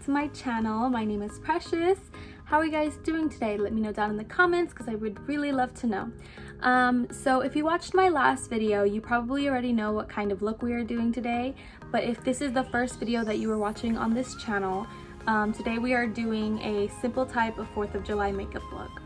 to my channel. My name is Precious. How are you guys doing today? Let me know down in the comments because I would really love to know. So if you watched my last video, you probably already know what kind of look we are doing today. But if this is the first video that you are watching on this channel, today we are doing a simple type of 4th of July makeup look.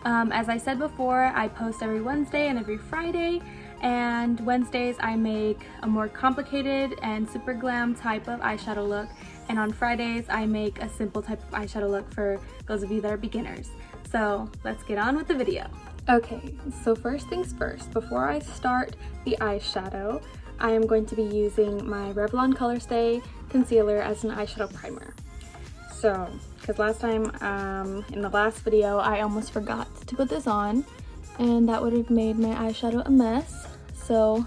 As I said before, I post every Wednesday and every Friday, and Wednesdays I make a more complicated and super glam type of eyeshadow look, and on Fridays I make a simple type of eyeshadow look for those of you that are beginners. So let's get on with the video. Okay, so first things first, before I start the eyeshadow, I am going to be using my Revlon Color Stay Concealer as an eyeshadow primer. So, because last time in the last video I almost forgot to put this on, and that would have made my eyeshadow a mess. So,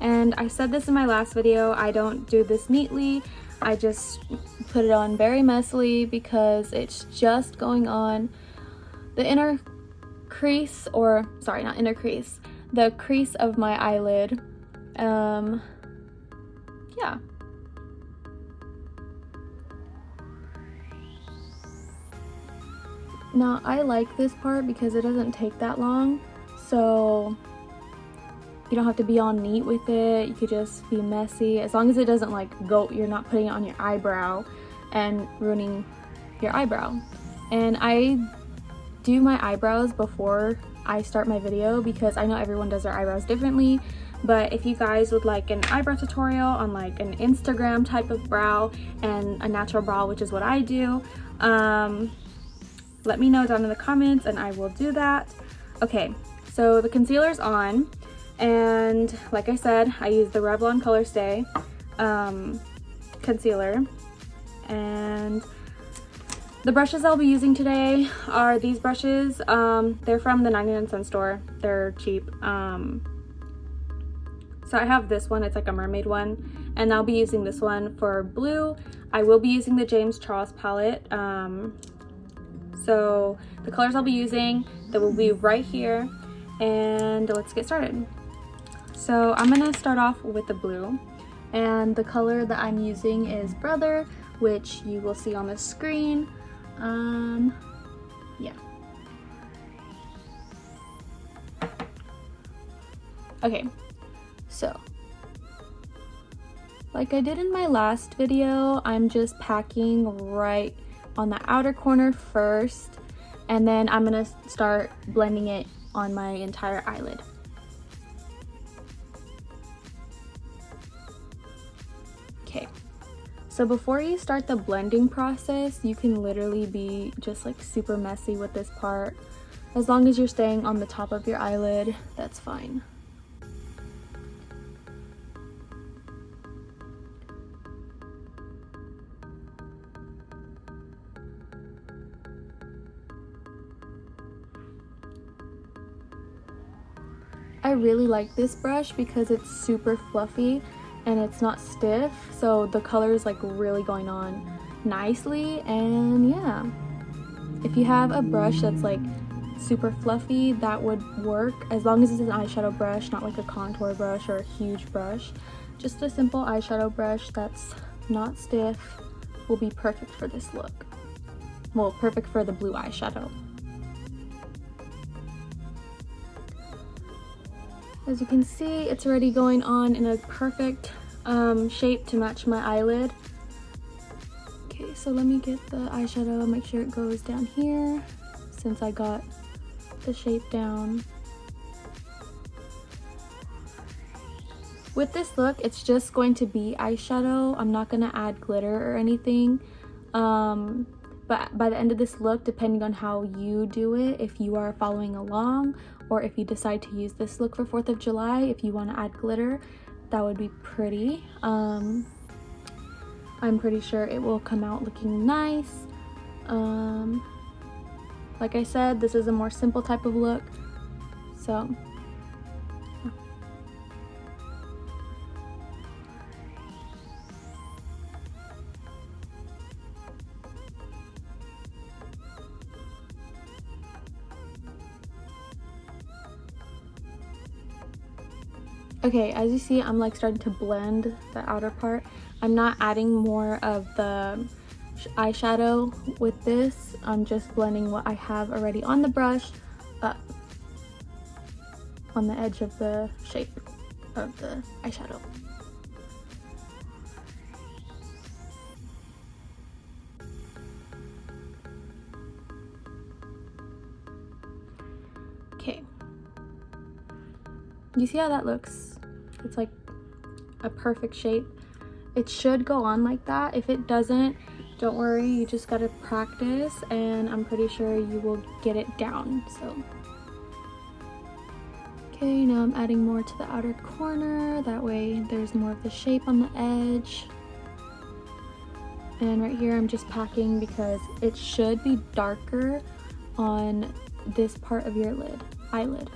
and I said this in my last video, I don't do this neatly, I just put it on very messily because it's just going on the inner crease, or sorry, not inner crease, the crease of my eyelid. Yeah. Now I like this part because it doesn't take that long, so you don't have to be all neat with it. You could just be messy as long as it doesn't like go, you're not putting it on your eyebrow and ruining your eyebrow. And I do my eyebrows before I start my video because I know everyone does their eyebrows differently. But if you guys would like an eyebrow tutorial on like an Instagram type of brow and a natural brow, which is what I do, let me know down in the comments and I will do that. Okay, so the concealer's on, and like I said, I use the Revlon Color Stay concealer, and the brushes I'll be using today are these brushes. They're from the 99-cent store. They're cheap. So I have this one, it's like a mermaid one, and I'll be using this one for blue. I will be using the James Charles palette. So the colors I'll be using, that will be right here, and let's get started. So I'm gonna start off with the blue, and the color that I'm using is Brother, which you will see on the screen. Yeah. Okay, so like I did in my last video, I'm just packing right on the outer corner first, and then I'm gonna start blending it on my entire eyelid. Okay, so before you start the blending process, you can literally be just like super messy with this part. As long as you're staying on the top of your eyelid, that's fine. I really like this brush because it's super fluffy and it's not stiff, so the color is like really going on nicely. And yeah, if you have a brush that's like super fluffy, that would work, as long as it's an eyeshadow brush, not like a contour brush or a huge brush. Just a simple eyeshadow brush that's not stiff will be perfect for this look. Well, perfect for the blue eyeshadow. As you can see, it's already going on in a perfect shape to match my eyelid. Okay, so let me get the eyeshadow, make sure it goes down here, since I got the shape down. With this look, it's just going to be eyeshadow. I'm not gonna add glitter or anything. But by the end of this look, depending on how you do it, if you are following along, or if you decide to use this look for 4th of July, if you want to add glitter, that would be pretty. I'm pretty sure it will come out looking nice. Like I said, this is a more simple type of look, so okay, as you see, I'm like starting to blend the outer part. I'm not adding more of the eyeshadow with this, I'm just blending what I have already on the brush up on the edge of the shape of the eyeshadow. Okay. You see how that looks? It's like a perfect shape. It should go on like that. If it doesn't, don't worry, you just gotta practice and I'm pretty sure you will get it down. So okay, now I'm adding more to the outer corner, that way there's more of the shape on the edge. And right here I'm just packing because it should be darker on this part of your eyelid.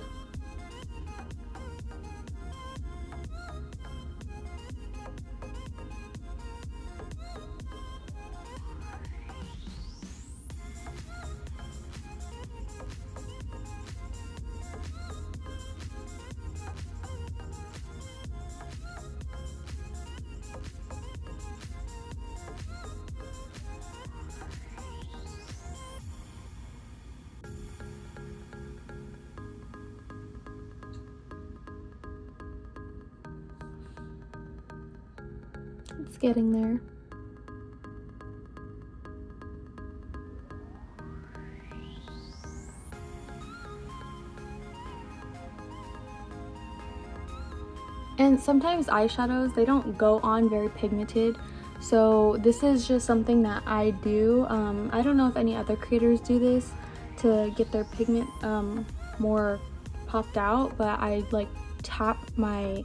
It's getting there. And sometimes eyeshadows, they don't go on very pigmented, so this is just something that I do. I don't know if any other creators do this to get their pigment more popped out, but I like tap my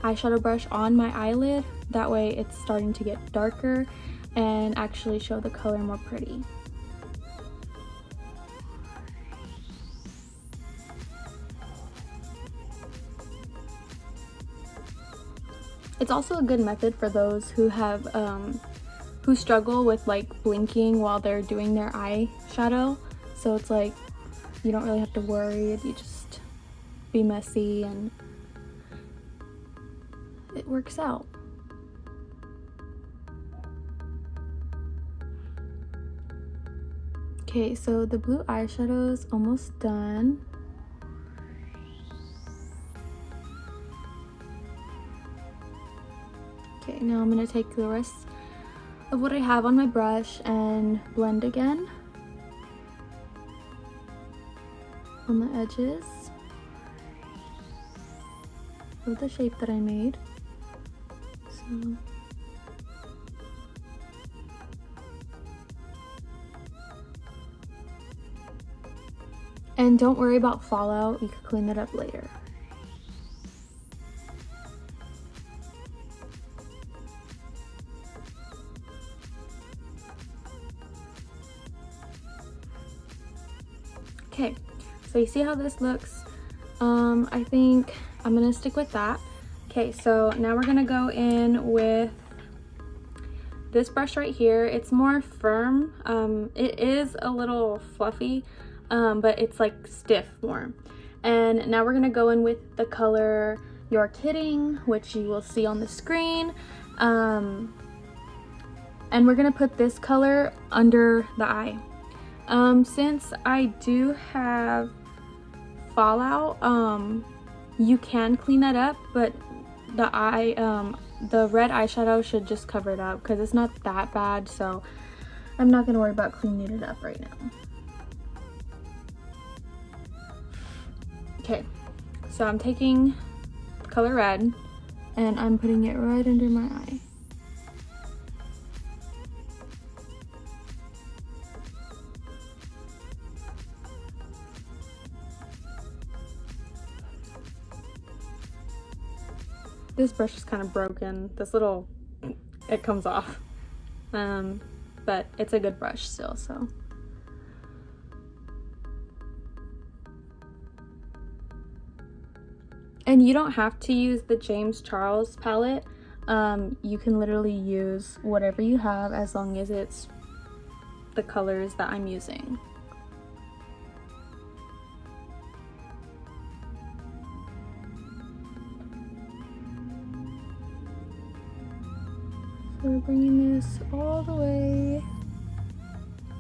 eyeshadow brush on my eyelid, that way it's starting to get darker and actually show the color more pretty. It's also a good method for those who have who struggle with like blinking while they're doing their eyeshadow, so it's like you don't really have to worry, you just be messy and it works out. Okay, so the blue eyeshadow is almost done. Okay, now I'm going to take the rest of what I have on my brush and blend again on the edges of the shape that I made. So and don't worry about fallout, you can clean that up later. Okay, so you see how this looks? I think I'm gonna stick with that. Okay, so now we're gonna go in with this brush right here. It's more firm. It is a little fluffy, but it's like stiff more. And now we're gonna go in with the color You're Kidding, which you will see on the screen. And we're gonna put this color under the eye. Since I do have fallout, you can clean that up, but the red eyeshadow should just cover it up because it's not that bad, so I'm not gonna worry about cleaning it up right now. Okay, so I'm taking the color red and I'm putting it right under my eye. This brush is kind of broken. It comes off. But it's a good brush still, so. And you don't have to use the James Charles palette. You can literally use whatever you have as long as it's the colors that I'm using. So we're bringing this all the way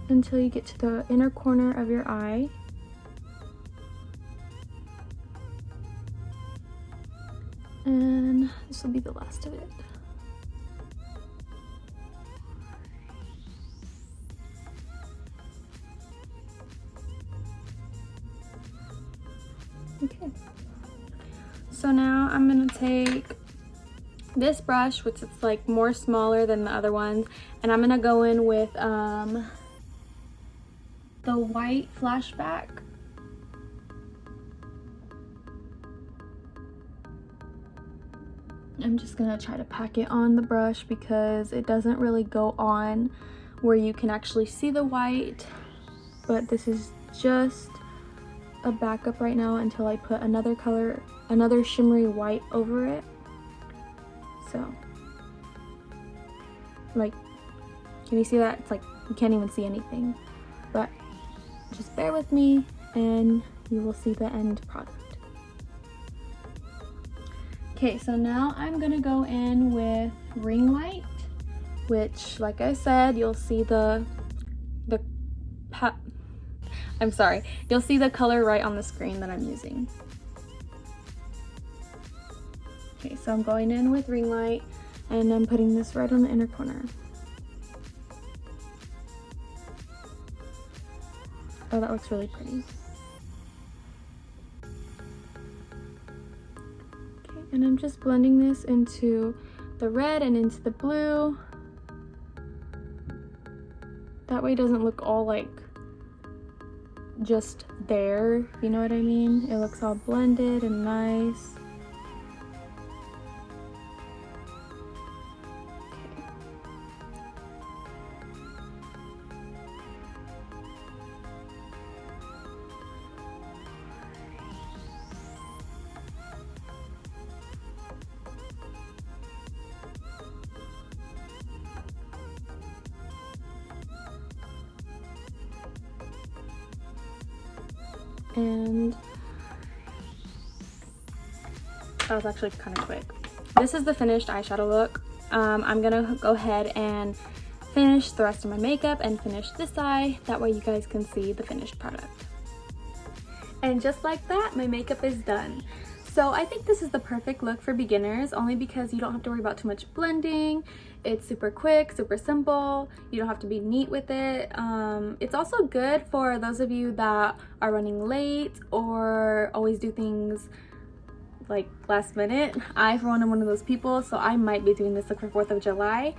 until you get to the inner corner of your eye. And this will be the last of it. Okay. So now I'm gonna take this brush, which is like more smaller than the other ones, and I'm gonna go in with the white flashback. I'm just gonna try to pack it on the brush because it doesn't really go on where you can actually see the white, but this is just a backup right now until I put another color, another shimmery white over it. So, like, can you see that? It's like you can't even see anything, but just bear with me and you will see the end product. Okay, so now I'm gonna go in with ring light, which, like I said, you'll see you'll see the color right on the screen that I'm using. Okay, so I'm going in with ring light and I'm putting this right on the inner corner. Oh, that looks really pretty. Okay, and I'm just blending this into the red and into the blue. That way it doesn't look all like just there, you know what I mean? It looks all blended and nice. And that was actually kind of quick. This is the finished eyeshadow look. I'm gonna go ahead and finish the rest of my makeup and finish this eye. That way you guys can see the finished product. And just like that, my makeup is done. So I think this is the perfect look for beginners, only because you don't have to worry about too much blending. It's super quick, super simple. You don't have to be neat with it. It's also good for those of you that are running late or always do things like last minute. I, for one, am one of those people, so I might be doing this look for 4th of July.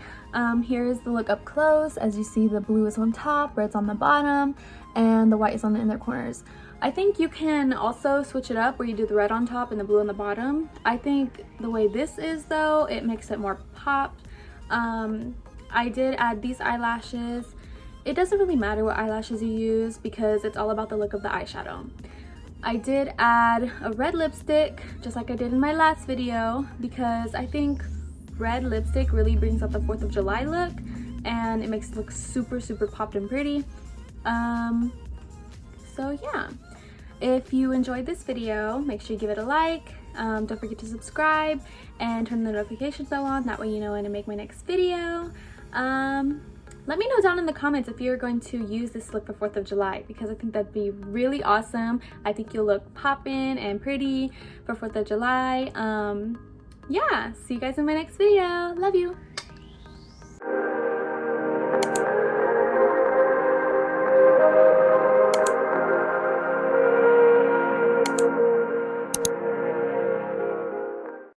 Here's the look up close. As you see, the blue is on top, red's on the bottom, and the white is on the inner corners. I think you can also switch it up where you do the red on top and the blue on the bottom. I think the way this is, though, it makes it more pop. I did add these eyelashes. It doesn't really matter what eyelashes you use because it's all about the look of the eyeshadow. I did add a red lipstick, just like I did in my last video, because I think red lipstick really brings out the 4th of July look and it makes it look super, super popped and pretty. So yeah, if you enjoyed this video, make sure you give it a like. Don't forget to subscribe and turn the notifications bell on. That way you know when to make my next video. Let me know down in the comments if you're going to use this look for 4th of July, because I think that'd be really awesome. I think you'll look poppin' and pretty for 4th of July. Yeah, see you guys in my next video. Love you.